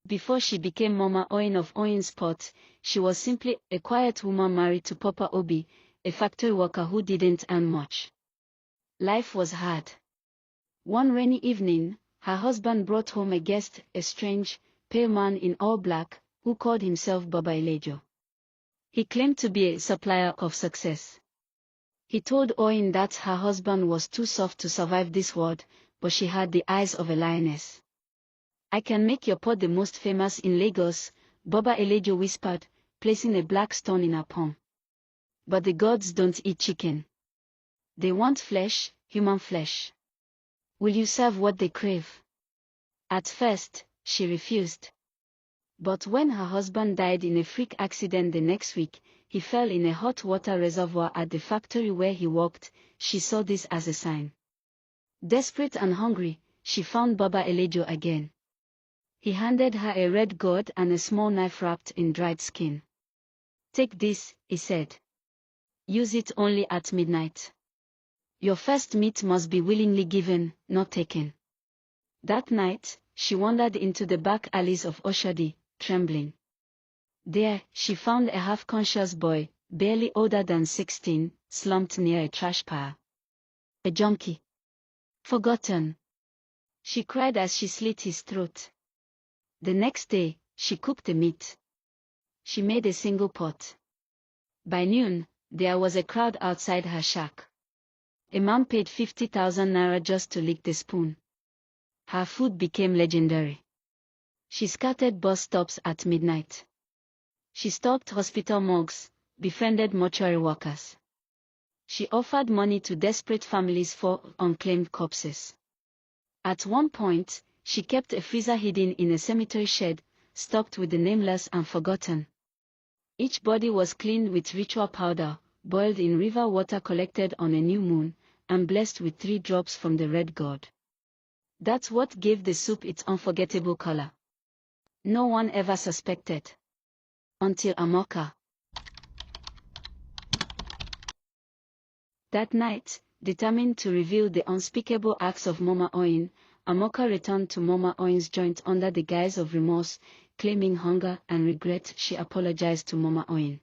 Before she became Mama Oyin of Oyin's Pot, she was simply a quiet woman married to Papa Obi, a factory worker who didn't earn much. Life was hard. One rainy evening, her husband brought home a guest, a strange, pale man in all black, who called himself Baba Elejo. He claimed to be a supplier of success. He told Oyin that her husband was too soft to survive this world, but she had the eyes of a lioness. "I can make your pot the most famous in Lagos," Baba Elejo whispered, placing a black stone in her palm. "But the gods don't eat chicken. They want flesh, human flesh. Will you serve what they crave?" At first, she refused. But when her husband died in a freak accident the next week, he fell in a hot water reservoir at the factory where he worked. She saw this as a sign. Desperate and hungry, she found Baba Elejo again. He handed her a red gourd and a small knife wrapped in dried skin. "Take this," he said. "Use it only at midnight. Your first meat must be willingly given, not taken." That night, she wandered into the back alleys of Oshodi, trembling. There, she found a half-conscious boy, barely older than 16, slumped near a trash pile. A junkie. Forgotten. She cried as she slit his throat. The next day, she cooked the meat. She made a single pot. By noon, there was a crowd outside her shack. A man paid 50,000 naira just to lick the spoon. Her food became legendary. She scattered bus stops at midnight. She stopped hospital morgues, befriended mortuary workers. She offered money to desperate families for unclaimed corpses. At one point, she kept a freezer hidden in a cemetery shed, stocked with the nameless and forgotten. Each body was cleaned with ritual powder, boiled in river water collected on a new moon, and blessed with 3 drops from the red gourd. That's what gave the soup its unforgettable color. No one ever suspected. Until Amoka. That night, determined to reveal the unspeakable acts of Mama Oyin, Amoka returned to Mama Oyin's joint under the guise of remorse, claiming hunger and regret. She apologized to Mama Oyin.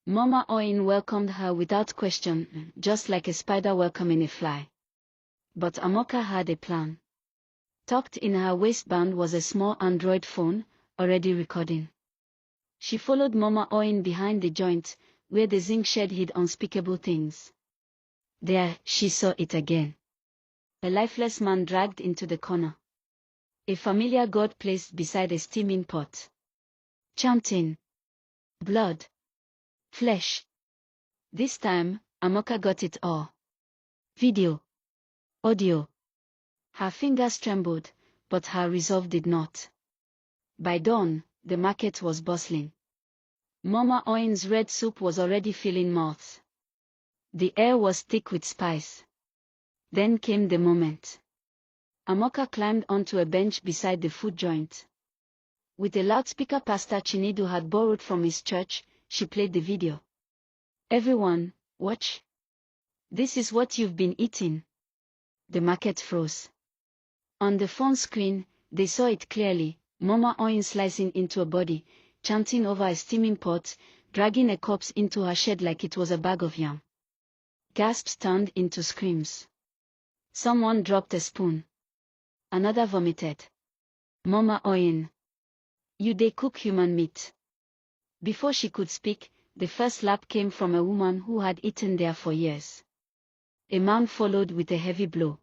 Mama Oyin welcomed her without question, just like a spider welcoming a fly. But Amoka had a plan. Tucked in her waistband was a small Android phone, already recording. She followed Mama Oyin behind the joint, where the zinc shed hid unspeakable things. There, she saw it again. A lifeless man dragged into the corner. A familiar gourd placed beside a steaming pot. Chanting. Blood. Flesh. This time, Amoka got it all. Video. Audio. Her fingers trembled, but her resolve did not. By dawn, the market was bustling. Mama Oyin's red soup was already filling mouths. The air was thick with spice. Then came the moment. Amoka climbed onto a bench beside the food joint. With a loudspeaker Pastor Chinidu had borrowed from his church, she played the video. "Everyone, watch. This is what you've been eating." The market froze. On the phone screen, they saw it clearly, Mama Oyin slicing into a body, chanting over a steaming pot, dragging a corpse into her shed like it was a bag of yam. Gasps turned into screams. Someone dropped a spoon. Another vomited. "Mama Oyin, you dey cook human meat." Before she could speak, the first slap came from a woman who had eaten there for years. A man followed with a heavy blow.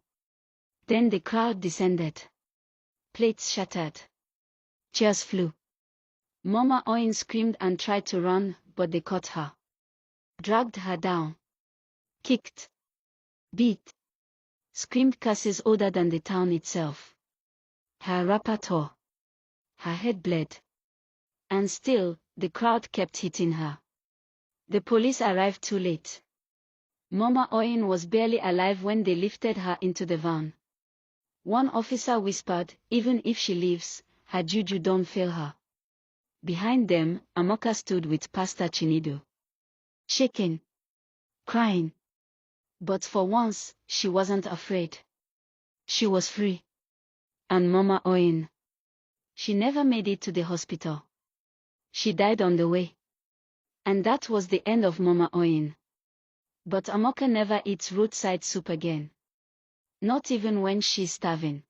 Then the crowd descended. Plates shattered. Chairs flew. Mama Oyin screamed and tried to run, but they caught her. Dragged her down. Kicked. Beat. Screamed curses older than the town itself. Her wrapper tore. Her head bled. And still, the crowd kept hitting her. The police arrived too late. Mama Oyin was barely alive when they lifted her into the van. One officer whispered, "Even if she lives, her juju don't fail her." Behind them, Amoka stood with Pastor Chinidu. Shaking. Crying. But for once, she wasn't afraid. She was free. And Mama Oyin. She never made it to the hospital. She died on the way. And that was the end of Mama Oyin. But Amoka never eats roadside soup again. Not even when she's starving.